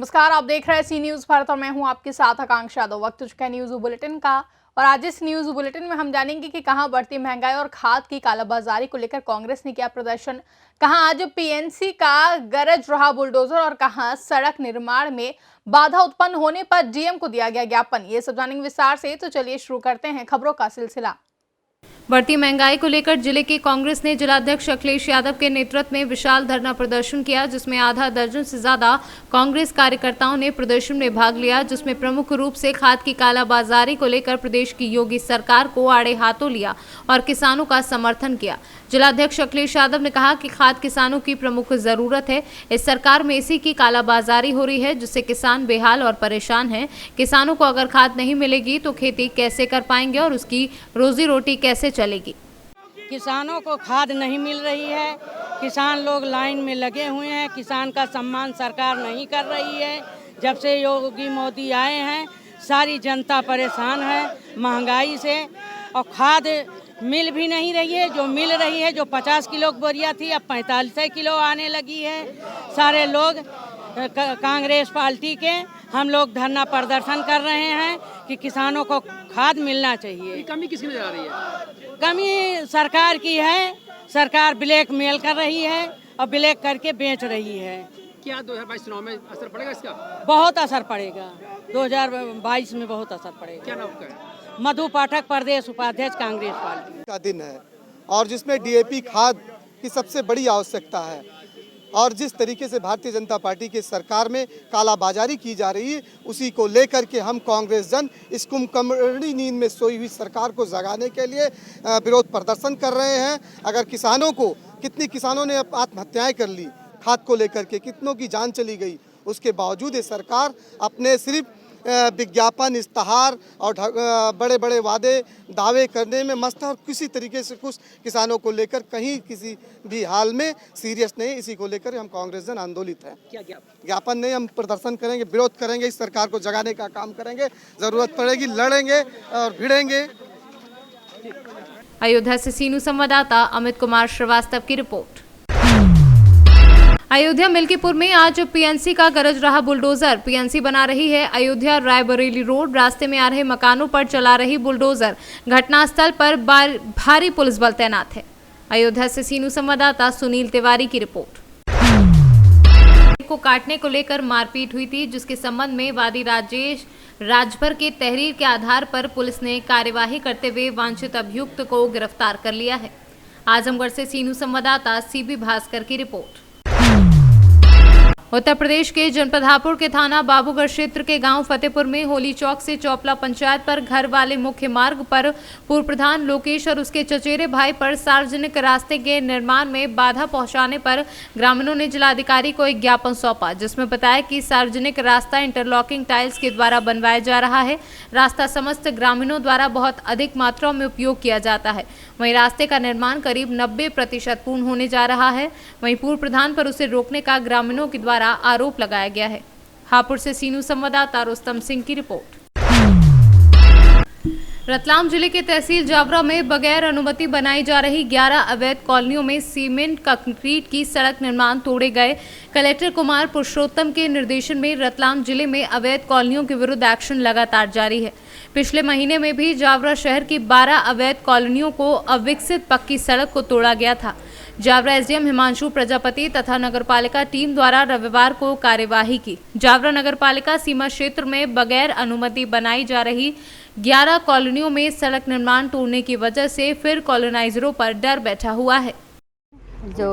नमस्कार, आप देख रहे हैं सी न्यूज भारत और मैं हूं आपके साथ आकांक्षा यादव। वक्त हो चुका है न्यूज बुलेटिन का और आज इस न्यूज बुलेटिन में हम जानेंगे कि कहां बढ़ती महंगाई और खाद की कालाबाजारी को लेकर कांग्रेस ने किया प्रदर्शन, कहां आज पीएनसी का गरज रहा बुलडोजर और कहां सड़क निर्माण में बाधा उत्पन्न होने पर डीएम को दिया गया ज्ञापन। ये सब जानेंगे विस्तार से, तो चलिए शुरू करते हैं खबरों का सिलसिला। बढ़ती महंगाई को लेकर जिले के कांग्रेस ने जिलाध्यक्ष अखिलेश यादव के नेतृत्व में विशाल धरना प्रदर्शन किया, जिसमें आधा दर्जन से ज्यादा कांग्रेस कार्यकर्ताओं ने प्रदर्शन में भाग लिया, जिसमें प्रमुख रूप से खाद की कालाबाजारी को लेकर प्रदेश की योगी सरकार को आड़े हाथों लिया और किसानों का समर्थन किया। जिलाध्यक्ष अखिलेश यादव ने कहा कि खाद किसानों की प्रमुख जरूरत है। इस सरकार में इसी की कालाबाजारी हो रही है, जिससे किसान बेहाल और परेशान हैं। किसानों को अगर खाद नहीं मिलेगी तो खेती कैसे कर पाएंगे और उसकी रोजी रोटी कैसे चलेगी। किसानों को खाद नहीं मिल रही है, किसान लोग लाइन में लगे हुए हैं, किसान का सम्मान सरकार नहीं कर रही है। जब से योगी मोदी आए हैं सारी जनता परेशान है महंगाई से, और खाद मिल भी नहीं रही है। जो मिल रही है, जो 50 किलो बोरिया थी, अब 45 किलो आने लगी है। सारे लोग कांग्रेस पार्टी के हम लोग धरना प्रदर्शन कर रहे हैं कि किसानों को खाद मिलना चाहिए। कमी किसकी नजर आ रही है? कमी सरकार की है, सरकार ब्लैक मेल कर रही है और ब्लैक करके बेच रही है। क्या 2022 चुनाव में असर पड़ेगा इसका? बहुत असर पड़ेगा, 2022 में बहुत असर पड़ेगा। क्या नाम है? मधु पाठक, प्रदेश उपाध्यक्ष कांग्रेस पार्टी का दिन है और जिसमें डीएपी खाद की सबसे बड़ी आवश्यकता है, और जिस तरीके से भारतीय जनता पार्टी की सरकार में कालाबाजारी की जा रही है, उसी को लेकर के हम कांग्रेस जन इस कुंभकर्णी नींद में सोई हुई सरकार को जगाने के लिए विरोध प्रदर्शन कर रहे हैं। अगर किसानों को, कितनी किसानों ने आत्महत्याएं कर ली खाद को लेकर के, कितनों की जान चली गई, उसके बावजूद ये सरकार अपने सिर्फ विज्ञापन, इश्तहार और बड़े बड़े वादे दावे करने में मस्त है और किसी तरीके से कुछ किसानों को लेकर कहीं किसी भी हाल में सीरियस नहीं। इसी को लेकर हम कांग्रेस जन आंदोलित हैं। क्या ज्ञापन नहीं, हम प्रदर्शन करेंगे, विरोध करेंगे, इस सरकार को जगाने का काम करेंगे, जरूरत पड़ेगी लड़ेंगे और भिड़ेंगे। अयोध्या से सीनू संवाददाता अमित कुमार श्रीवास्तव की रिपोर्ट। अयोध्या मिल्कीपुर में आज पीएनसी का गरज रहा बुलडोजर। पीएनसी बना रही है अयोध्या रायबरेली रोड, रास्ते में आ रहे मकानों पर चला रही बुलडोजर। घटनास्थल पर भारी पुलिस बल तैनात है। अयोध्या से सीनू संवाददाता सुनील तिवारी की रिपोर्ट। को काटने को लेकर मारपीट हुई थी, जिसके संबंध में वादी राजेश राजभर के तहरीर के आधार पर पुलिस ने कार्यवाही करते हुए वांछित अभियुक्त को गिरफ्तार कर लिया है। आजमगढ़ से सीनू संवाददाता सीबी भास्कर की रिपोर्ट। उत्तर प्रदेश के जनपद हापुड़ के थाना बाबूगढ़ क्षेत्र के गांव फतेहपुर में होली चौक से चौपला पंचायत पर घर वाले मुख्य मार्ग पर पूर्व प्रधान लोकेश और उसके चचेरे भाई पर सार्वजनिक रास्ते के निर्माण में बाधा पहुंचाने पर ग्रामीणों ने जिलाधिकारी को एक ज्ञापन सौंपा, जिसमें बताया कि सार्वजनिक रास्ता इंटरलॉकिंग टाइल्स के द्वारा बनवाया जा रहा है। रास्ता समस्त ग्रामीणों द्वारा बहुत अधिक मात्रा में उपयोग किया जाता है। वहीं रास्ते का निर्माण करीब 90% पूर्ण होने जा रहा है। वहीं पूर्व प्रधान पर उसे रोकने का ग्रामीणों के द्वारा आरोप लगाया गया है। हापुड़ से सीनू संवाददाता रुस्तम सिंह की रिपोर्ट। रतलाम जिले के तहसील जावरा में बगैर अनुमति बनाई जा रही 11 अवैध कॉलोनियों में सीमेंट कंक्रीट की सड़क निर्माण तोड़े गए। कलेक्टर कुमार पुरुषोत्तम के निर्देशन में रतलाम जिले में अवैध कॉलोनियों के विरुद्ध एक्शन लगातार जारी है। पिछले महीने में भी जावरा शहर की 12 अवैध कॉलोनियों को अविकसित पक्की सड़क को तोड़ा गया था। जावरा एसडीएम हिमांशु प्रजापति तथा नगरपालिका टीम द्वारा रविवार को कार्यवाही की। जावरा नगरपालिका सीमा क्षेत्र में बगैर अनुमति बनाई जा रही 11 कॉलोनियों में सड़क निर्माण तोड़ने की वजह से फिर कॉलोनाइजरों पर डर बैठा हुआ है। जो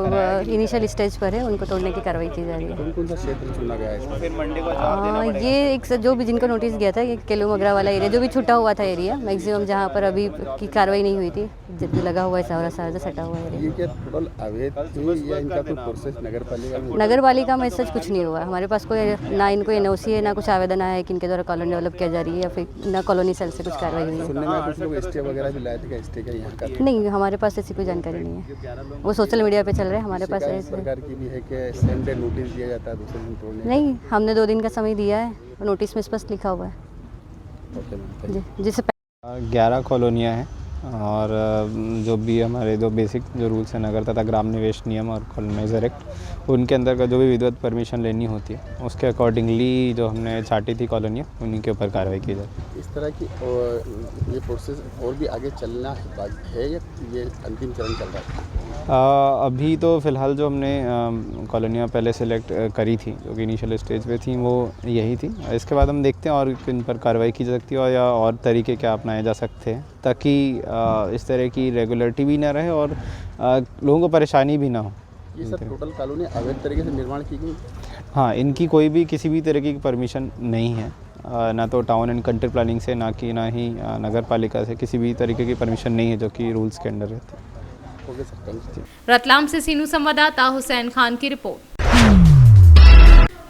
इनिशियल स्टेज पर है उनको तोड़ने की कार्रवाई की जा रही है। कौन सा क्षेत्र चुना गया है? ये एक जो भी जिनको नोटिस गया था, ये केलू मगरा वाला एरिया जो भी छूटा हुआ था एरिया मैक्सिमम, जहाँ पर अभी की कार्रवाई नहीं हुई थी, जितना लगा हुआ है सारा सटा हुआ एरिया। ये क्या टोटल अवैध थी या इनका कोई प्रोसेस नगरपालिका में सच कुछ नहीं हुआ। हमारे पास कोई ना इनको एनओसी है, ना कुछ आवेदन आया है कि इनके द्वारा कॉलोनी डेवलप किया जा रही है, या फिर ना कॉलोनी सेल से कुछ कार्रवाई हुई है। सुनने में कुछ लोग स्टे वगैरह भी लाए थे, क्या स्टे का यहाँ का? नहीं, हमारे पास ऐसी कोई जानकारी नहीं है। वो सोशल मीडिया पे चल रहे हैं, हमारे पास सरकार की भी है कि सेम डे नोटिस दिया जाता है दूसरे दिन तोड़ने? नहीं, हमने 2 दिन का समय दिया है, नोटिस में स्पष्ट लिखा हुआ है। ओके, जिससे 11 कॉलोनियाँ हैं और जो भी हमारे जो बेसिक जो रूल्स हैं नगर तथा ग्राम निवेश नियम और कॉलोनाइजर एक्ट, उनके अंदर का जो भी विधिवत परमिशन लेनी होती है उसके अकॉर्डिंगली जो हमने छाटी थी कॉलोनियाँ उन्हीं के ऊपर कार्रवाई की जाए। इस तरह की ये प्रोसेस और भी आगे चलना है या ये अंतिम चरण चल रहा है? अभी तो फ़िलहाल जो हमने कॉलोनियाँ पहले सेलेक्ट करी थी जो कि इनिशियल स्टेज पे थी वो यही थी। इसके बाद हम देखते हैं और किन पर कार्रवाई की जा सकती है या और तरीके क्या अपनाए जा सकते हैं ताकि इस तरह की रेगुलरिटी भी ना रहे और लोगों को परेशानी भी ना हो। ये सब टोटल कॉलोनी अवैध तरीके से निर्माण की गई? हाँ, इनकी कोई भी किसी भी तरह की परमिशन नहीं है, ना तो टाउन एंड कंट्री प्लानिंग से ना ही नगर पालिका से किसी भी तरीके की परमिशन नहीं है जो कि रूल्स के अंडर रहती है। Okay sir, thank you. Ratlam से सीनू संवाददाता हुसैन खान की रिपोर्ट।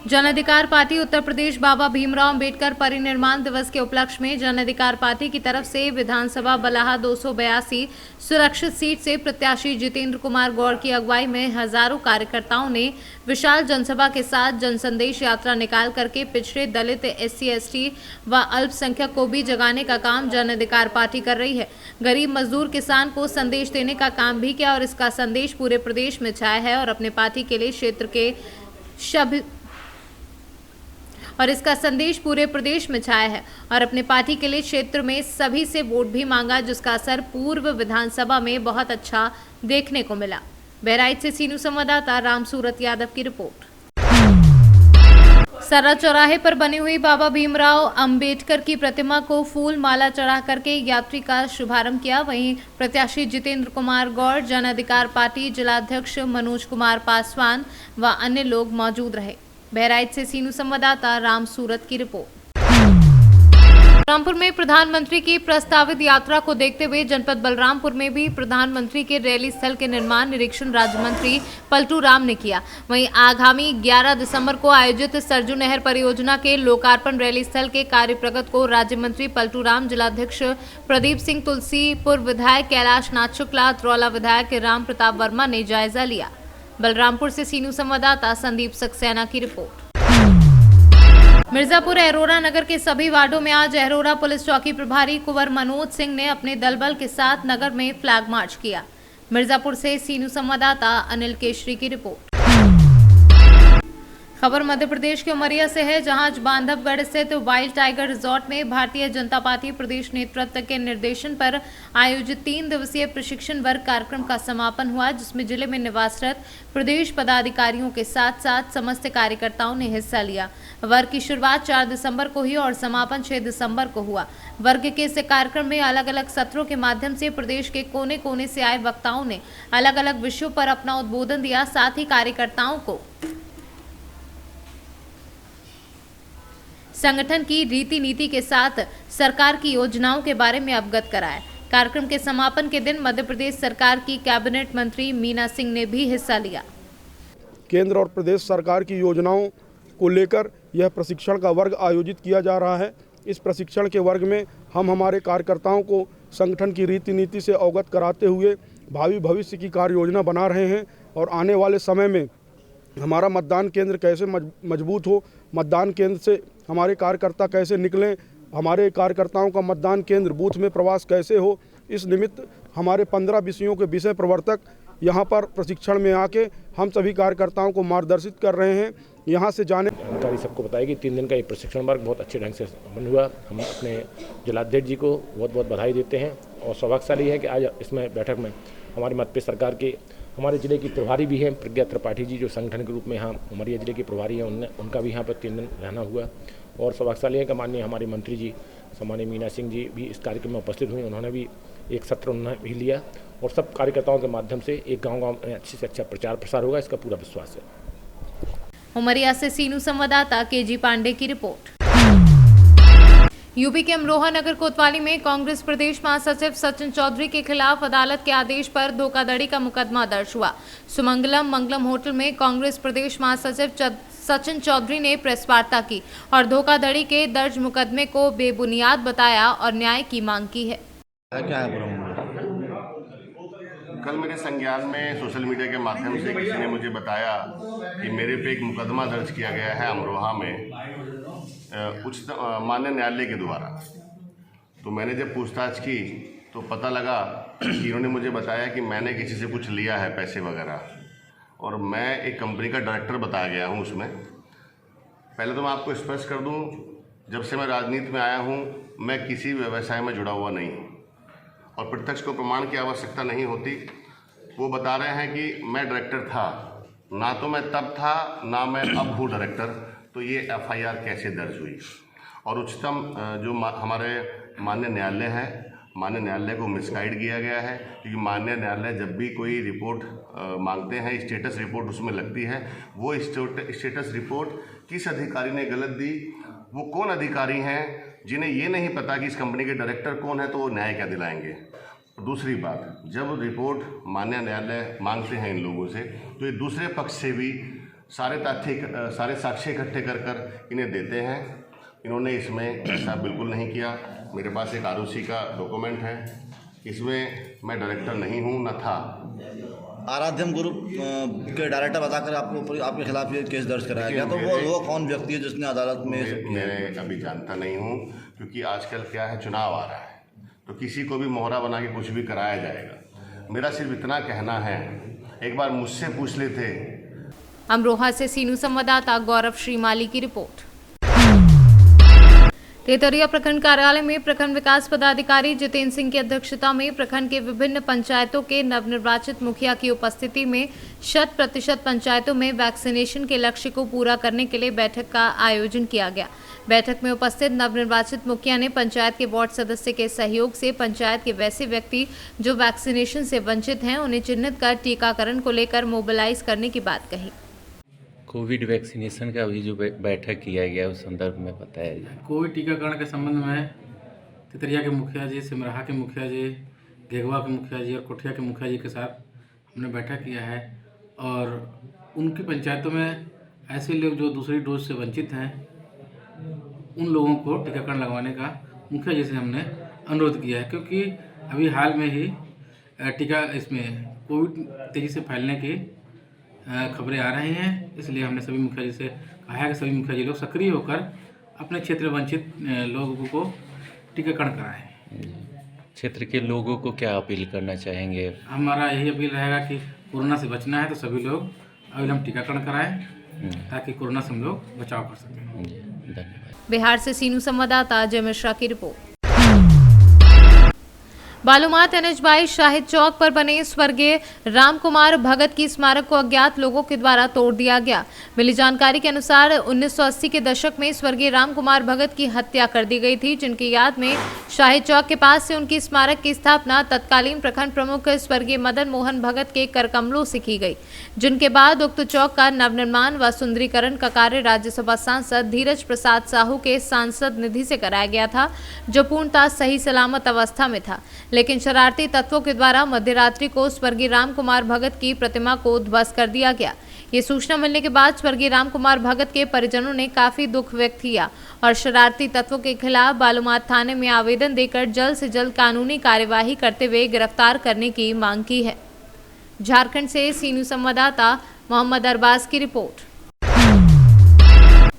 जन अधिकार पार्टी उत्तर प्रदेश बाबा भीमराव अंबेडकर परिनिर्माण दिवस के उपलक्ष्य में जन अधिकार पार्टी की तरफ से विधानसभा बलाहा 282 सुरक्षित सीट से प्रत्याशी जितेंद्र कुमार गौड़ की अगुवाई में हजारों कार्यकर्ताओं ने विशाल जनसभा के साथ जनसंदेश यात्रा निकाल करके पिछड़े दलित SC ST व अल्पसंख्यक को भी जगाने का काम जन अधिकार पार्टी कर रही है। गरीब मजदूर किसान को संदेश देने का काम भी किया और इसका संदेश पूरे प्रदेश में छाया है और अपने पार्टी के लिए क्षेत्र के इसका संदेश पूरे प्रदेश में छाया है और अपने पार्टी के लिए क्षेत्र में सभी से वोट भी मांगा जिसका असर पूर्व विधानसभा में बहुत अच्छा देखने को मिला। बहराइच से सीनू संवाददाता रामसूरत यादव की रिपोर्ट। सर्रा चौराहे पर बनी हुई बाबा भीमराव अंबेडकर की प्रतिमा को फूल माला चढ़ा करके यात्री का शुभारंभ किया। वहीं प्रत्याशी जितेंद्र कुमार गौड़, जन अधिकार पार्टी जिलाध्यक्ष मनोज कुमार पासवान व अन्य लोग मौजूद रहे। बहराइच से सीनू संवाददाता रामसूरत की रिपोर्ट। बलरामपुर में प्रधानमंत्री की प्रस्तावित यात्रा को देखते हुए जनपद बलरामपुर में भी प्रधानमंत्री के रैली स्थल के निर्माण निरीक्षण राज्य मंत्री पलटू राम ने किया। वहीं आगामी 11 दिसंबर को आयोजित सरजू नहर परियोजना के लोकार्पण रैली स्थल के कार्य प्रगति को राज्य मंत्री पलटू राम, जिलाध्यक्ष प्रदीप सिंह, तुलसीपुर विधायक कैलाश नाथ शुक्ला, अतरौला विधायक राम प्रताप वर्मा ने जायजा लिया। बलरामपुर से सीनू संवाददाता संदीप सक्सेना की रिपोर्ट। मिर्जापुर अरोरा नगर के सभी वार्डों में आज अरोरा पुलिस चौकी प्रभारी कुंवर मनोज सिंह ने अपने दलबल के साथ नगर में फ्लैग मार्च किया। मिर्जापुर से सीनू संवाददाता अनिल केशरी की रिपोर्ट। खबर मध्य प्रदेश के उमरिया से है, जहां आज बांधवगढ़ स्थित वाइल्ड टाइगर रिजॉर्ट में भारतीय जनता पार्टी प्रदेश नेतृत्व के निर्देशन पर आयोजित 3 दिवसीय प्रशिक्षण वर्ग कार्यक्रम का समापन हुआ, जिसमें जिले में निवासरत प्रदेश पदाधिकारियों के साथ साथ समस्त कार्यकर्ताओं ने हिस्सा लिया। वर्ग की शुरुआत 4 दिसंबर को हुई और समापन 6 दिसंबर को हुआ। वर्ग के इस कार्यक्रम में अलग अलग सत्रों के माध्यम से प्रदेश के कोने कोने से आए वक्ताओं ने अलग अलग विषयों पर अपना उद्बोधन दिया। साथ ही कार्यकर्ताओं को संगठन की रीति नीति के साथ सरकार की योजनाओं के बारे में अवगत कराया। कार्यक्रम के समापन के दिन मध्य प्रदेश सरकार की कैबिनेट मंत्री मीना सिंह ने भी हिस्सा लिया। केंद्र और प्रदेश सरकार की योजनाओं को लेकर यह प्रशिक्षण का वर्ग आयोजित किया जा रहा है। इस प्रशिक्षण के वर्ग में हम हमारे कार्यकर्ताओं को संगठन की रीति नीति से अवगत कराते हुए भावी भविष्य की कार्य योजना बना रहे हैं और आने वाले समय में हमारा मतदान केंद्र कैसे मजबूत हो, मतदान केंद्र से हमारे कार्यकर्ता कैसे निकलें, हमारे कार्यकर्ताओं का मतदान केंद्र बूथ में प्रवास कैसे हो, इस निमित्त हमारे 15 विषयों के विषय प्रवर्तक यहाँ पर प्रशिक्षण में आके हम सभी कार्यकर्ताओं को मार्गदर्शित कर रहे हैं। यहाँ से जाने जानकारी सबको बताई कि 3 दिन का ये प्रशिक्षण वर्ग बहुत अच्छे ढंग से बन हुआ। हम अपने जिलाध्यक्ष जी को बहुत बहुत बधाई देते हैं और सौभाग्यशाली है कि आज इसमें बैठक में हमारी मध्य प्रदेश सरकार के हमारे जिले की प्रभारी भी हैं प्रज्ञा त्रिपाठी जी, जो संगठन के रूप में यहाँ उमरिया जिले के प्रभारी हैं, उनका भी यहाँ पर 3 दिन रहना हुआ। और सौभाग्यशाली है कि माननीय हमारे मंत्री जी सम्मानीय मीना सिंह जी भी इस कार्यक्रम में उपस्थित हुई। उन्होंने भी एक सत्र उन्होंने भी लिया और सब कार्यकर्ताओं के माध्यम से एक गाँव में अच्छे से अच्छा प्रचार प्रसार होगा, इसका पूरा विश्वास है। उमरिया से सीनू संवाददाता KG पांडे की रिपोर्ट। यूपी के अमरोहा नगर कोतवाली में कांग्रेस प्रदेश महासचिव सचिन चौधरी के खिलाफ अदालत के आदेश पर धोखाधड़ी का मुकदमा दर्ज हुआ। सुमंगलम मंगलम होटल में कांग्रेस प्रदेश महासचिव सचिन चौधरी ने प्रेस वार्ता की और धोखाधड़ी के दर्ज मुकदमे को बेबुनियाद बताया और न्याय की मांग की है। कल मेरे संज्ञान में सोशल मीडिया के माध्यम से किसी ने मुझे बताया कि मेरे पे एक मुकदमा दर्ज किया गया है अमरोहा में उच्च मान्य न्यायालय के द्वारा। तो मैंने जब पूछताछ की तो पता लगा कि इन्होंने मुझे बताया कि मैंने किसी से कुछ लिया है पैसे वगैरह, और मैं एक कंपनी का डायरेक्टर बताया गया हूँ उसमें। पहले तो मैं आपको स्पष्ट कर दूँ, जब से मैं राजनीति में आया हूँ मैं किसी व्यवसाय में जुड़ा हुआ नहीं हूँ और प्रत्यक्ष को प्रमाण की आवश्यकता नहीं होती। वो बता रहे हैं कि मैं डायरेक्टर था, ना तो मैं तब था ना मैं अब हूँ डायरेक्टर, तो ये FIR कैसे दर्ज हुई? और उच्चतम जो हमारे माननीय न्यायालय है, माननीय न्यायालय को मिसगाइड किया गया है, क्योंकि माननीय न्यायालय जब भी कोई रिपोर्ट मांगते हैं, स्टेटस रिपोर्ट उसमें लगती है, वो स्टेटस रिपोर्ट किस अधिकारी ने गलत दी, वो कौन अधिकारी हैं जिन्हें ये नहीं पता कि इस कंपनी के डायरेक्टर कौन है, तो वो न्याय क्या दिलाएंगे। दूसरी बात, जब रिपोर्ट माननीय न्यायालय मांगते हैं इन लोगों से, तो ये दूसरे पक्ष से भी सारे साक्ष्य इकट्ठे कर इन्हें देते हैं। इन्होंने इसमें ऐसा बिल्कुल नहीं किया। मेरे पास एक ROC का डॉक्यूमेंट है, इसमें मैं डायरेक्टर नहीं हूँ, न था। आराध्यम ग्रुप के डायरेक्टर बताकर आपके खिलाफ ये केस दर्ज कराया गया, तो वो कौन व्यक्ति है जिसने अदालत में? मैं अभी जानता नहीं हूँ, क्योंकि आजकल क्या है, चुनाव आ रहा है, तो किसी को भी मोहरा बना के कुछ भी कराया जाएगा। मेरा सिर्फ इतना कहना है, एक बार मुझसे पूछ लेते। अमरोहा से सीनू संवाददाता गौरव श्रीमाली की रिपोर्ट। तेतरिया प्रखंड कार्यालय में प्रखंड विकास पदाधिकारी जितेंद्र सिंह की अध्यक्षता में प्रखंड के विभिन्न पंचायतों के नवनिर्वाचित मुखिया की उपस्थिति में 100% पंचायतों में वैक्सीनेशन के लक्ष्य को पूरा करने के लिए बैठक का आयोजन किया गया। बैठक में उपस्थित नवनिर्वाचित मुखिया ने पंचायत के वार्ड सदस्य के सहयोग से पंचायत के वैसे व्यक्ति जो वैक्सीनेशन से वंचित हैं उन्हें चिन्हित कर टीकाकरण को लेकर मोबिलाइज करने की बात कही। कोविड वैक्सीनेशन का भी जो बैठक किया गया उस संदर्भ में बताया जाए। कोविड टीकाकरण के संबंध में तितरिया के मुखिया जी, सिमराहा के मुखिया जी, घेगवा के मुखिया जी और कोठिया के मुखिया जी के साथ हमने बैठक किया है और उनकी पंचायतों में ऐसे लोग जो दूसरी डोज से वंचित हैं उन लोगों को टीकाकरण लगवाने का मुखिया जी से हमने अनुरोध किया है, क्योंकि अभी हाल में ही टीका इसमें कोविड तेज़ी से फैलने की खबरें आ रही हैं। इसलिए हमने सभी मुखिया जी से कहा है कि सभी मुखिया जी लोग सक्रिय होकर अपने क्षेत्र वंचित लोगों को टीकाकरण कराएं। क्षेत्र के लोगों को क्या अपील करना चाहेंगे? हमारा यही अपील रहेगा कि कोरोना से बचना है तो सभी लोग अभी हम टीकाकरण कराएं ताकि कोरोना से हम लोग बचाव कर सकें। धन्यवाद। बिहार से सीनू संवाददाता अजय मिश्रा की रिपोर्ट। बालूमाथ NH 22 शाहिद चौक पर बने स्वर्गीय रामकुमार भगत की स्मारक को अज्ञात लोगों के द्वारा तोड़ दिया गया। मिली जानकारी के अनुसार 1980 के दशक में स्वर्गीय रामकुमार भगत की हत्या कर दी गई थी, जिनकी याद में शाहिद चौक के पास से उनकी स्मारक की स्थापना तत्कालीन प्रखंड प्रमुख स्वर्गीय मदन मोहन भगत के करकमलों से की गई, जिनके बाद उक्त चौक का नवनिर्माण व सुंदरीकरण का कार्य राज्यसभा सांसद धीरज प्रसाद साहू के सांसद निधि से कराया गया था, जो पूर्णतः सही सलामत अवस्था में था। लेकिन शरारती तत्वों के द्वारा मध्यरात्रि को स्वर्गीय रामकुमार भगत की प्रतिमा को ध्वस्त कर दिया गया। ये सूचना मिलने के बाद स्वर्गीय रामकुमार भगत के परिजनों ने काफी दुख व्यक्त किया और शरारती तत्वों के खिलाफ बालूमाथ थाने में आवेदन देकर जल्द से जल्द कानूनी कार्यवाही करते हुए गिरफ्तार करने की मांग की है। झारखंड से सीनू संवाददाता मोहम्मद अरबाज की रिपोर्ट।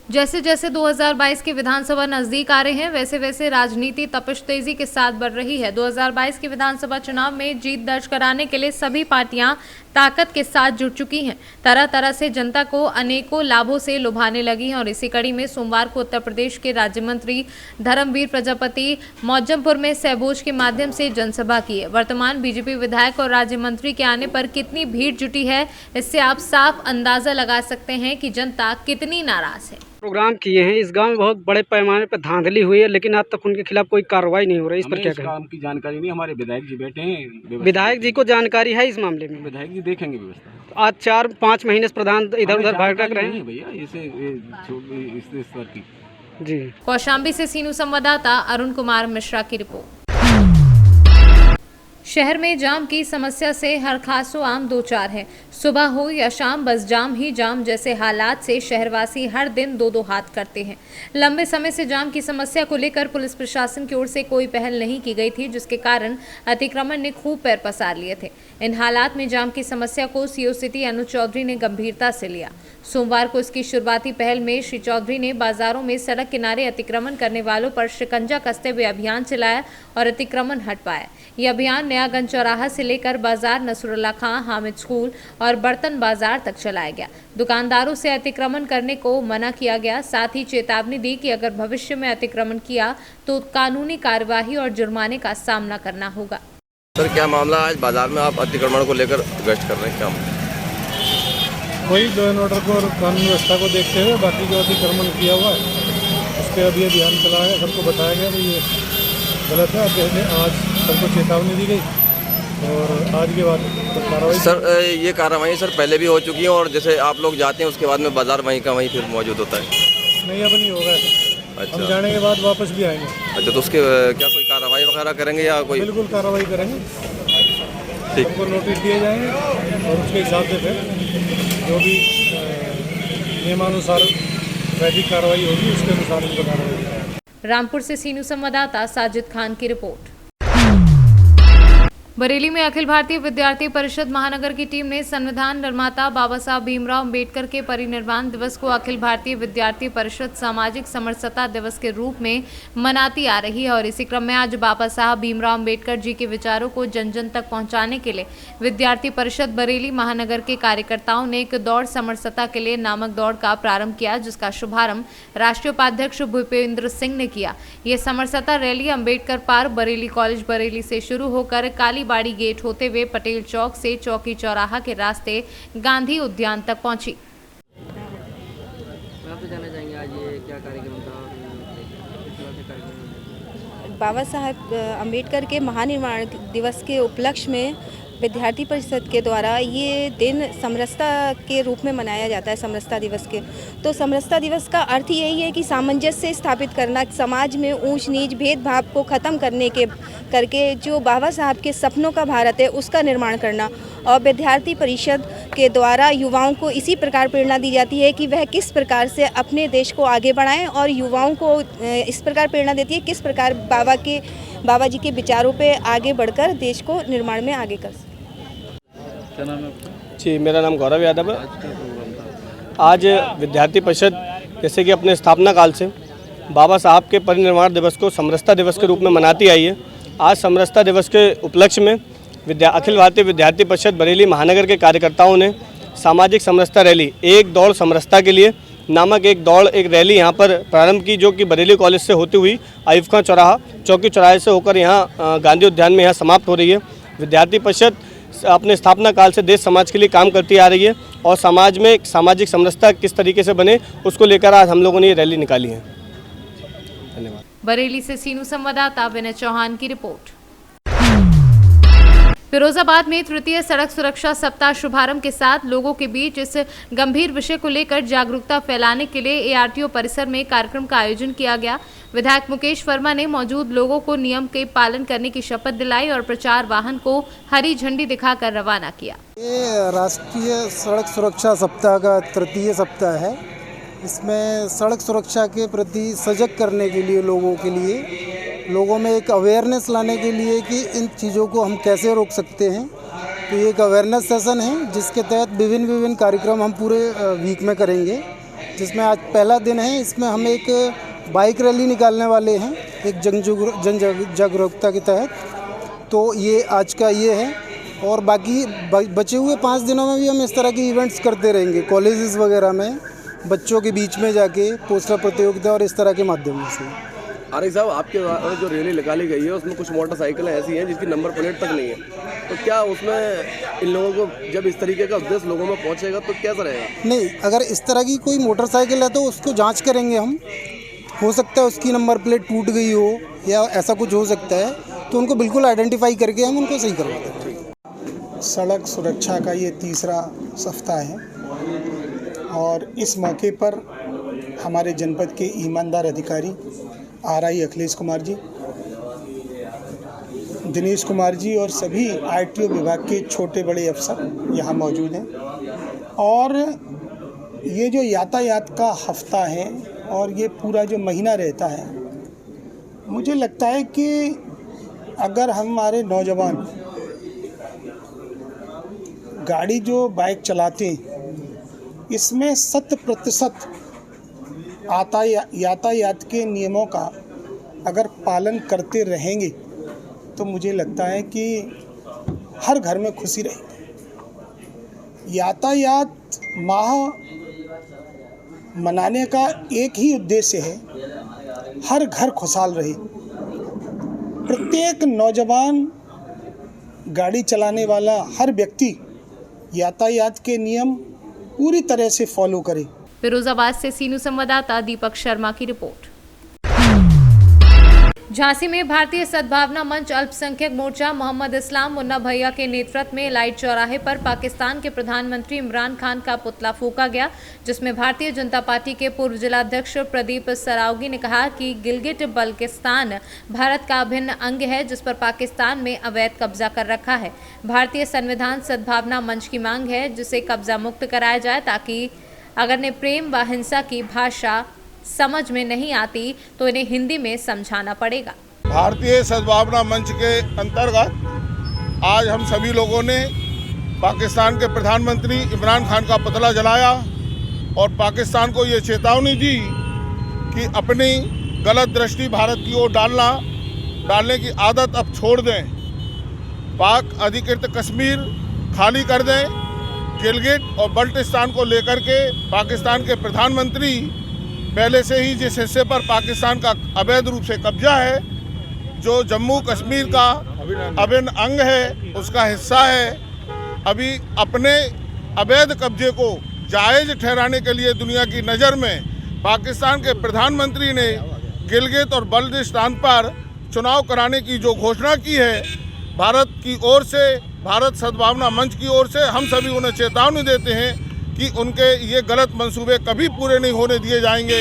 जैसे जैसे 2022 के विधानसभा नजदीक आ रहे हैं, वैसे वैसे राजनीति तपिश तेजी के साथ बढ़ रही है। 2022 के विधानसभा चुनाव में जीत दर्ज कराने के लिए सभी पार्टियां ताकत के साथ जुट चुकी हैं। तरह तरह से जनता को अनेकों लाभों से लुभाने लगी हैं और इसी कड़ी में सोमवार को उत्तर प्रदेश के राज्य मंत्री धर्मवीर प्रजापति मौजमपुर में सहभोज के माध्यम से जनसभा की है। वर्तमान बीजेपी विधायक और राज्य मंत्री के आने पर कितनी भीड़ जुटी है, इससे आप साफ अंदाजा लगा सकते हैं कि जनता कितनी नाराज है। प्रोग्राम किए हैं इस गांव में, बहुत बड़े पैमाने पर धांधली हुई है, लेकिन आज तक उनके खिलाफ कोई कार्रवाई नहीं हो रही। इस पर क्या कहें? काम की जानकारी नहीं, हमारे विधायक जी बैठे हैं। विधायक जी को जानकारी है इस मामले में? विधायक जी देखेंगे व्यवस्था। आज 4-5 महीने से प्रधान इधर उधर भटक रहे हैं भैया, इस स्तर की जी। कौशाम्बी से सीनू संवाददाता अरुण कुमार मिश्रा की रिपोर्ट। शहर में जाम की समस्या से हर खासो आम दो चार है। सुबह हो या शाम बस जाम ही जाम जैसे हालात से शहरवासी हर दिन दो हाथ करते हैं। लंबे समय से जाम की समस्या को लेकर पुलिस प्रशासन की ओर से कोई पहल नहीं की गई थी, जिसके कारण अतिक्रमण ने खूब पैर पसार लिए थे। इन हालात में जाम की समस्या को सीओ सिटी अनुज चौधरी ने गंभीरता से लिया। सोमवार को इसकी शुरुआती पहल में श्री चौधरी ने बाजारों में सड़क किनारे अतिक्रमण करने वालों पर शिकंजा कसते हुए अभियान चलाया और अतिक्रमण हटवाया। ये अभियान नयागंज चौराहा से लेकर बाजार नसरुल्ला खां, हामिद स्कूल और बर्तन बाजार तक चलाया गया। दुकानदारों से अतिक्रमण करने को मना किया गया, साथ ही चेतावनी दी कि अगर भविष्य में अतिक्रमण किया तो कानूनी कार्यवाही और जुर्माने का सामना करना होगा। सर, क्या मामला आज बाजार में आप अतिक्रमण को लेकर गश्त कर रहे हैं? क्या वही लॉ एंड ऑर्डर को और कानून व्यवस्था को देखते हुए बाकी जो अतिक्रमण किया हुआ है उसके अब ये ध्यान चलाया गया, सबको बताया गया कि ये गलत है। आज सबको चेतावनी दी गई और आज के बाद कार्रवाई। सर, ये कार्रवाई सर पहले भी हो चुकी है और जैसे आप लोग जाते हैं उसके बाद में बाजार वहीं का वहीं फिर मौजूद होता है? नहीं, अब नहीं होगा। अच्छा, हम जाने के बाद वापस भी आएंगे। अच्छा, तो उसके क्या कोई कार्रवाई वगैरह करेंगे या कोई? बिल्कुल कार्रवाई करेंगे, ठीक। उनको नोटिस दिए जाएंगे और उसके हिसाब से फिर जो भी नियमानुसार ट्रैफिक कार्रवाई होगी उसके अनुसार उनको कार्रवाई करेंगे। रामपुर से सीनू संवाददाता साजिद खान की रिपोर्ट। बरेली में अखिल भारतीय विद्यार्थी परिषद महानगर की टीम ने संविधान निर्माता बाबा साहब भीमराव अम्बेडकर के परिनिर्वाण दिवस को अखिल भारतीय विद्यार्थी परिषद सामाजिक समरसता दिवस के रूप में मनाती आ रही है और इसी क्रम में आज बाबा साहब भीमराव अम्बेडकर जी के विचारों को जन जन तक पहुंचाने के लिए विद्यार्थी परिषद बरेली महानगर के कार्यकर्ताओं ने एक दौड़ समरसता के लिए नामक दौड़ का प्रारंभ किया, जिसका शुभारंभ राष्ट्रीय उपाध्यक्ष भूपेंद्र सिंह ने किया। ये समरसता rally Ambedkar park, Bareilly college Bareilly से शुरू होकर कालीबाड़ी गेट होते हुए पटेल चौक से चौकी चौराहा के रास्ते गांधी उद्यान तक पहुंची। आप तो जानना चाहेंगे आज ये क्या कार्यक्रम था? बाबा साहब अम्बेडकर के महानिर्वाण दिवस के उपलक्ष्य में विद्यार्थी परिषद के द्वारा ये दिन समरसता के रूप में मनाया जाता है, समरसता दिवस के। तो समरसता दिवस का अर्थ यही है कि सामंजस्य स्थापित करना, समाज में ऊंच नीच भेदभाव को ख़त्म करके जो बाबा साहब के सपनों का भारत है उसका निर्माण करना। और विद्यार्थी परिषद के द्वारा युवाओं को इसी प्रकार प्रेरणा दी जाती है कि वह किस प्रकार से अपने देश को आगे बढ़ाएं और युवाओं को इस प्रकार प्रेरणा देती है किस प्रकार बाबा जी के विचारों पे आगे बढ़कर देश को निर्माण में आगे कर। क्या नाम है आपका? जी, मेरा नाम गौरव यादव है। आज विद्यार्थी परिषद जैसे कि अपने स्थापना काल से बाबा साहब के परिनिर्वाण दिवस को समरसता दिवस के रूप में मनाती आई है। आज समरसता दिवस के उपलक्ष्य में अखिल भारतीय विद्यार्थी परिषद बरेली महानगर के कार्यकर्ताओं ने सामाजिक समरसता रैली, एक दौड़ समरसता के लिए नामक एक रैली यहाँ पर प्रारंभ की, जो कि बरेली कॉलेज से होती हुई आयुब खां चौराहा, चौकी चौराहे से होकर यहाँ गांधी उद्यान में यहाँ समाप्त हो रही है। विद्यार्थी परिषद अपने स्थापना काल से देश समाज के लिए काम करती आ रही है और समाज में सामाजिक समरसता किस तरीके से बने उसको लेकर आज हम लोगों ने ये रैली निकाली है। धन्यवाद। बरेली से सीनू संवाददाता विनय चौहान की रिपोर्ट। फिरोजाबाद में तृतीय सड़क सुरक्षा सप्ताह शुभारंभ के साथ लोगों के बीच इस गंभीर विषय को लेकर जागरूकता फैलाने के लिए एआरटीओ परिसर में कार्यक्रम का आयोजन किया गया। विधायक मुकेश वर्मा ने मौजूद लोगों को नियम के पालन करने की शपथ दिलाई और प्रचार वाहन को हरी झंडी दिखाकर रवाना किया। ये राष्ट्रीय सड़क सुरक्षा सप्ताह का तृतीय सप्ताह है। इसमें सड़क सुरक्षा के प्रति सजग करने के लिए लोगों में एक अवेयरनेस लाने के लिए कि इन चीज़ों को हम कैसे रोक सकते हैं। तो ये एक अवेयरनेस सेशन है जिसके तहत विभिन्न कार्यक्रम हम पूरे वीक में करेंगे, जिसमें आज पहला दिन है। इसमें हम एक बाइक रैली निकालने वाले हैं एक जन जागरूकता के तहत। तो ये आज का ये है और बाकी बचे हुए 5 दिनों में भी हम इस तरह के इवेंट्स करते रहेंगे कॉलेजेस वगैरह में, बच्चों के बीच में जाके पोस्टर प्रतियोगिता और इस तरह के माध्यमों से। आरिफ साहब, आपके जो रैली निकाली गई है उसमें कुछ मोटरसाइकिलें ऐसी हैं जिसकी नंबर प्लेट तक नहीं है, तो क्या उसमें इन लोगों को जब इस तरीके का उद्देश्य लोगों में पहुंचेगा तो कैसा रहेगा? नहीं, अगर इस तरह की कोई मोटरसाइकिल है तो उसको जांच करेंगे हम। हो सकता है उसकी नंबर प्लेट टूट गई हो या ऐसा कुछ हो सकता है, तो उनको बिल्कुल आइडेंटिफाई करके हम उनको सही करवा देंगे। सड़क सुरक्षा का ये तीसरा सप्ताह है और इस मौके पर हमारे जनपद के ईमानदार अधिकारी आरआई अखिलेश कुमार जी, दिनेश कुमार जी और सभी आरटीओ विभाग के छोटे बड़े अफसर यहाँ मौजूद हैं। और ये जो यातायात का हफ्ता है और ये पूरा जो महीना रहता है, मुझे लगता है कि अगर हमारे नौजवान गाड़ी जो बाइक चलाते हैं इसमें 100% यातायात के नियमों का अगर पालन करते रहेंगे तो मुझे लगता है कि हर घर में खुशी रहेगी। यातायात माह मनाने का एक ही उद्देश्य है, हर घर खुशहाल रहे। प्रत्येक नौजवान, गाड़ी चलाने वाला हर व्यक्ति यातायात के नियम पूरी तरह से फॉलो करे। फिरोजाबाद से सीनू संवाददाता दीपक शर्मा की रिपोर्ट। झांसी में भारतीय सद्भावना मंच अल्पसंख्यक मोर्चा मोहम्मद इस्लाम मुन्ना भैया के नेतृत्व में लाइट चौराहे पर पाकिस्तान के प्रधानमंत्री इमरान खान का पुतला फूंका गया, जिसमें भारतीय जनता पार्टी के पूर्व जिलाध्यक्ष प्रदीप सरावगी ने कहा कि गिलगिट बल्किस्तान भारत का अभिन्न अंग है, जिस पर पाकिस्तान में अवैध कब्जा कर रखा है। भारतीय संविधान सद्भावना मंच की मांग है जिसे कब्जा मुक्त कराया जाए, ताकि अगर ने प्रेम व हिंसा की भाषा समझ में नहीं आती तो इन्हें हिंदी में समझाना पड़ेगा। भारतीय सद्भावना मंच के अंतर्गत आज हम सभी लोगों ने पाकिस्तान के प्रधानमंत्री इमरान खान का पुतला जलाया और पाकिस्तान को ये चेतावनी दी कि अपनी गलत दृष्टि भारत की ओर डालने की आदत अब छोड़ दें। पाक अधिकृत कश्मीर खाली कर दें। गिलगिट और बल्टिस्तान को लेकर के पाकिस्तान के प्रधानमंत्री पहले से ही जिस हिस्से पर पाकिस्तान का अवैध रूप से कब्जा है, जो जम्मू कश्मीर का अभिन्न अंग है, उसका हिस्सा है, अभी अपने अवैध कब्जे को जायज़ ठहराने के लिए दुनिया की नज़र में पाकिस्तान के प्रधानमंत्री ने गिलगित और बल्टिस्तान पर चुनाव कराने की जो घोषणा की है, भारत की ओर से, भारत सद्भावना मंच की ओर से हम सभी उन्हें चेतावनी देते हैं कि उनके ये गलत मंसूबे कभी पूरे नहीं होने दिए जाएंगे।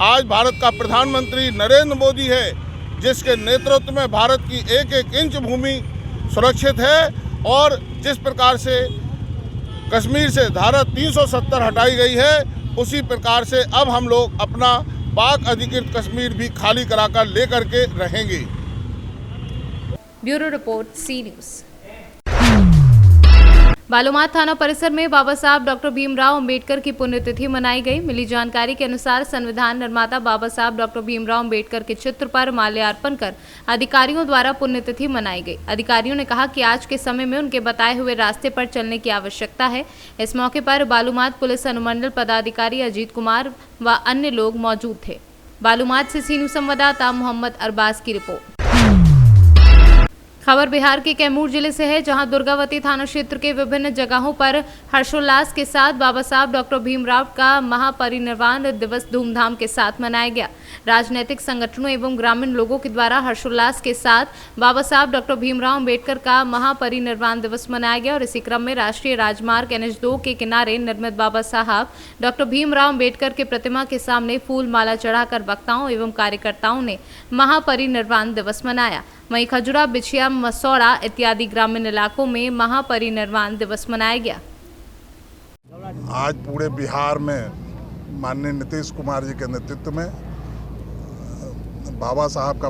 आज भारत का प्रधानमंत्री नरेंद्र मोदी है, जिसके नेतृत्व में भारत की एक एक इंच भूमि सुरक्षित है और जिस प्रकार से कश्मीर से धारा 370 हटाई गई है, उसी प्रकार से अब हम लोग अपना पाक अधिकृत कश्मीर भी खाली कराकर लेकर के रहेंगे। ब्यूरो रिपोर्ट, सी न्यूज़। बालूमाथ थाना परिसर में बाबा साहब डॉक्टर भीमराव अंबेडकर की पुण्यतिथि मनाई गई। मिली जानकारी के अनुसार संविधान निर्माता बाबा साहब डॉक्टर भीमराव अंबेडकर के चित्र पर माल्यार्पण कर अधिकारियों द्वारा पुण्यतिथि मनाई गई। अधिकारियों ने कहा कि आज के समय में उनके बताए हुए रास्ते पर चलने की आवश्यकता है। इस मौके पर बालूमाथ पुलिस अनुमंडल पदाधिकारी अजीत कुमार व अन्य लोग मौजूद थे। बालूमाथ से सीनू संवाददाता मोहम्मद अरबाज की रिपोर्ट। खबर बिहार के कैमूर जिले से है, जहां दुर्गावती थाना क्षेत्र के विभिन्न जगहों पर हर्षोल्लास के साथ बाबा साहब डॉक्टर भीमराव का महापरिनिर्वाण दिवस धूमधाम के साथ मनाया गया। राजनीतिक संगठनों एवं ग्रामीण लोगों के द्वारा हर्षोल्लास के साथ बाबा साहब डॉक्टर भीमराव अंबेडकर का महापरिनिर्वाण दिवस मनाया गया और इसी क्रम में राष्ट्रीय राजमार्ग NH2 के किनारे निर्मित बाबा साहब डॉक्टर भीमराव अंबेडकर के प्रतिमा के सामने फूल माला चढ़ाकर वक्ताओं एवं कार्यकर्ताओं ने महापरिनिर्वाण दिवस मनाया। वहीं खजुरा, बिछिया, मसौड़ा इत्यादि ग्रामीण इलाकों में महापरिनिर्वाण दिवस मनाया गया। आज पूरे बिहार में माननीय नीतीश कुमार जी के नेतृत्व में बाबा साहब का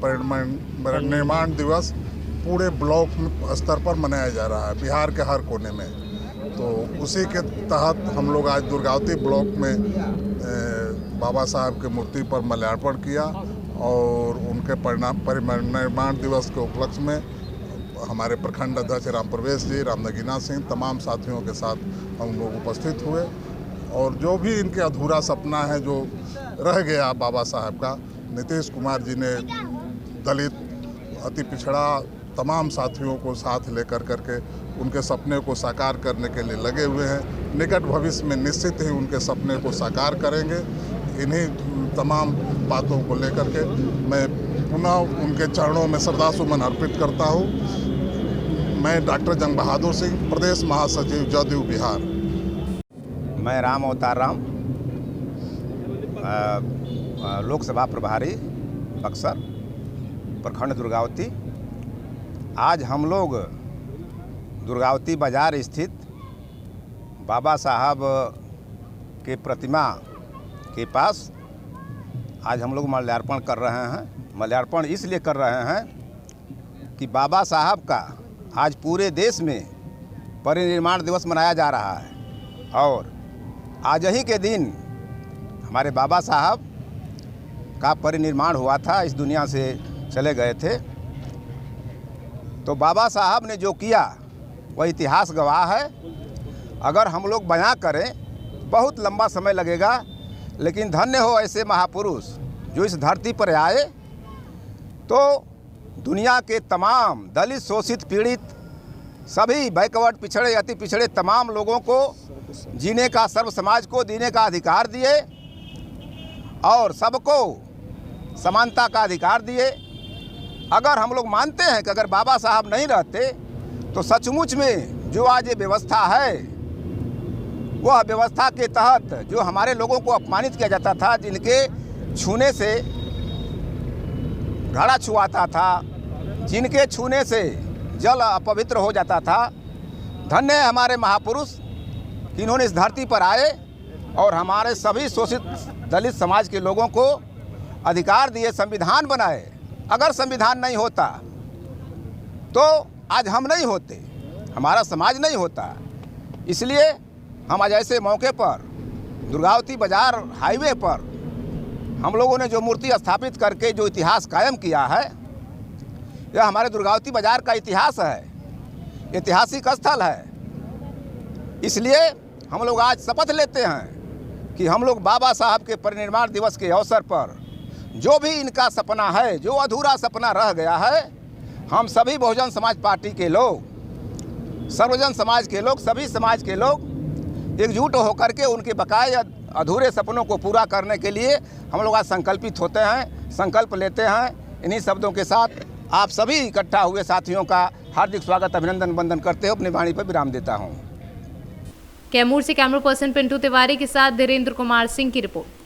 परिनिर्वाण दिवस पूरे ब्लॉक स्तर पर मनाया जा रहा है, बिहार के हर कोने में। तो उसी के तहत हम लोग आज दुर्गावती ब्लॉक में बाबा साहब की मूर्ति पर माल्यार्पण किया और उनके परिनिर्वाण दिवस के उपलक्ष्य में हमारे प्रखंड अध्यक्ष राम प्रवेश जी, राम नगीना सिंह, तमाम साथियों के साथ हम लोग उपस्थित हुए और जो भी इनके अधूरा सपना है जो रह गया बाबा साहब का, नीतीश कुमार जी ने दलित, अति पिछड़ा तमाम साथियों को साथ लेकर करके उनके सपने को साकार करने के लिए लगे हुए हैं। निकट भविष्य में निश्चित ही उनके सपने को साकार करेंगे। इन्हीं तमाम बातों को लेकर के मैं पुनः उनके चरणों में श्रद्धासुमन अर्पित करता हूँ। मैं डॉक्टर जंग बहादुर सिंह, प्रदेश महासचिव जदयू बिहार। मैं राम अवतार राम, लोकसभा प्रभारी बक्सर, प्रखंड दुर्गावती। आज हम लोग दुर्गावती बाजार स्थित बाबा साहब के प्रतिमा के पास आज हम लोग माल्यार्पण कर रहे हैं। माल्यार्पण इसलिए कर रहे हैं कि बाबा साहब का आज पूरे देश में परिनिर्वाण दिवस मनाया जा रहा है और आज ही के दिन हमारे बाबा साहब का परिनिर्वाण हुआ था, इस दुनिया से चले गए थे। तो बाबा साहब ने जो किया वह इतिहास गवाह है। अगर हम लोग बयां करें बहुत लंबा समय लगेगा, लेकिन धन्य हो ऐसे महापुरुष जो इस धरती पर आए तो दुनिया के तमाम दलित, शोषित, पीड़ित, सभी बैकवर्ड, पिछड़े, अति पिछड़े तमाम लोगों को जीने का, सर्व समाज को जीने का अधिकार दिए और सबको समानता का अधिकार दिए। अगर हम लोग मानते हैं कि अगर बाबा साहब नहीं रहते तो सचमुच में जो आज ये व्यवस्था है, वह व्यवस्था के तहत जो हमारे लोगों को अपमानित किया जाता था, जिनके छूने से घड़ा छुआता था, जिनके छूने से जल अपवित्र हो जाता था, धन्य है हमारे महापुरुष कि इन्होंने इस धरती पर आए और हमारे सभी शोषित दलित समाज के लोगों को अधिकार दिए, संविधान बनाए। अगर संविधान नहीं होता तो आज हम नहीं होते, हमारा समाज नहीं होता। इसलिए हम आज ऐसे मौके पर दुर्गावती बाजार हाईवे पर हम लोगों ने जो मूर्ति स्थापित करके जो इतिहास कायम किया है, यह हमारे दुर्गावती बाजार का इतिहास है, ऐतिहासिक स्थल है। इसलिए हम लोग आज शपथ लेते हैं कि हम लोग बाबा साहब के परिनिर्वाण दिवस के अवसर पर जो भी इनका सपना है, जो अधूरा सपना रह गया है, हम सभी बहुजन समाज पार्टी के लोग, सर्वजन समाज के लोग, सभी समाज के लोग एकजुट होकर के उनके बकाए अधूरे सपनों को पूरा करने के लिए हम लोग आज संकल्पित होते हैं, संकल्प लेते हैं। इन्हीं शब्दों के साथ आप सभी इकट्ठा हुए साथियों का हार्दिक स्वागत, अभिनंदन, वंदन करते हुए अपनी वाणी पर विराम देता हूँ। कैमूर से कैमरा पर्सन पिंटू तिवारी के साथ धीरेन्द्र कुमार सिंह की रिपोर्ट।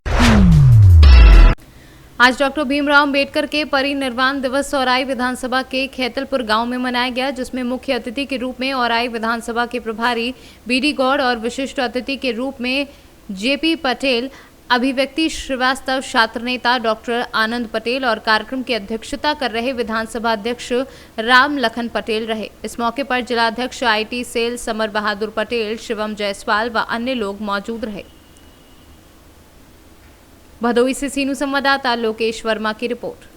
आज डॉक्टर भीमराव अंबेडकर के परिनिर्वाण दिवस औराई विधानसभा के खेतलपुर गांव में मनाया गया, जिसमें मुख्य अतिथि के रूप में औराई विधानसभा के प्रभारी बीडी गौड़ और विशिष्ट अतिथि के रूप में जेपी पटेल, अभिव्यक्ति श्रीवास्तव, छात्र नेता डॉक्टर आनंद पटेल और कार्यक्रम की अध्यक्षता कर रहे विधानसभा अध्यक्ष राम लखन पटेल रहे। इस मौके पर जिलाध्यक्ष IT सेल समर बहादुर पटेल, शिवम जायसवाल व अन्य लोग मौजूद रहे। भदोही से सीनू संवाददाता लोकेश वर्मा की रिपोर्ट।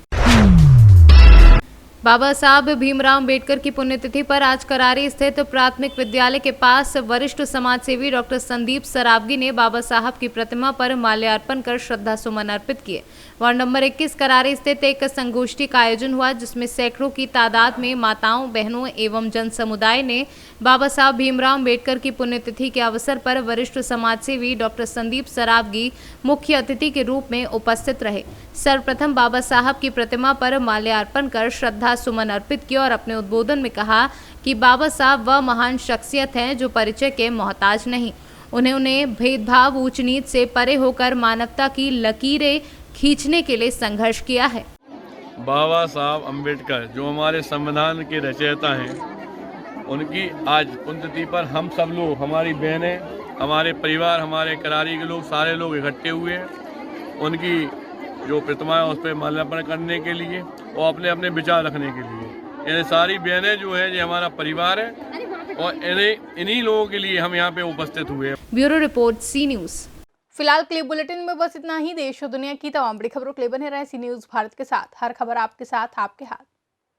बाबा साहब भीमराव अंबेडकर की पुण्यतिथि पर आज करारी स्थित प्राथमिक विद्यालय के पास वरिष्ठ समाजसेवी डॉक्टर संदीप सरावगी ने बाबा साहब की प्रतिमा पर माल्यार्पण कर श्रद्धा सुमन अर्पित किए। वार्ड नंबर 21 करारी स्थित एक संगोष्ठी का आयोजन हुआ, जिसमें सैकड़ों की तादाद में माताओं, बहनों एवं जन समुदाय ने बाबा साहब भीमराव अंबेडकर की पुण्यतिथि के अवसर पर वरिष्ठ समाजसेवी डॉक्टर संदीप सरावगी मुख्य अतिथि के रूप में उपस्थित रहे। सर्वप्रथम बाबा साहब की प्रतिमा पर माल्यार्पण कर श्रद्धा सुमन अर्पित किया और अपने उद्बोधन में कहा कि बाबा साहब वह महान शख्सियत हैं जो परिचय के मोहताज नहीं। उन्होंने भेदभाव, ऊंच नीच से परे होकर मानवता की लकीरें खींचने के लिए संघर्ष किया है। बाबा साहब अम्बेडकर जो हमारे संविधान के रचयिता हैं, उनकी आज पुण्यतिथि पर हम सब लोग, हमारी बहनें, हमारे परिवार, हमारे करारी के लोग, सारे लोग इकट्ठे हुए हैं उनकी जो प्रतिमा है उस पर माल्यार्पण करने के लिए और अपने अपने विचार रखने के लिए। ये सारी बहनें जो है, ये हमारा परिवार है और इन्हीं लोगों के लिए हम यहाँ पे उपस्थित हुए हैं। ब्यूरो रिपोर्ट, सी न्यूज़। फिलहाल क्लिप बुलेटिन में बस इतना ही। देश और दुनिया की तमाम बड़ी खबरों के लिए बने रहे सी न्यूज़ भारत के साथ। हर खबर आपके साथ, आपके हाथ।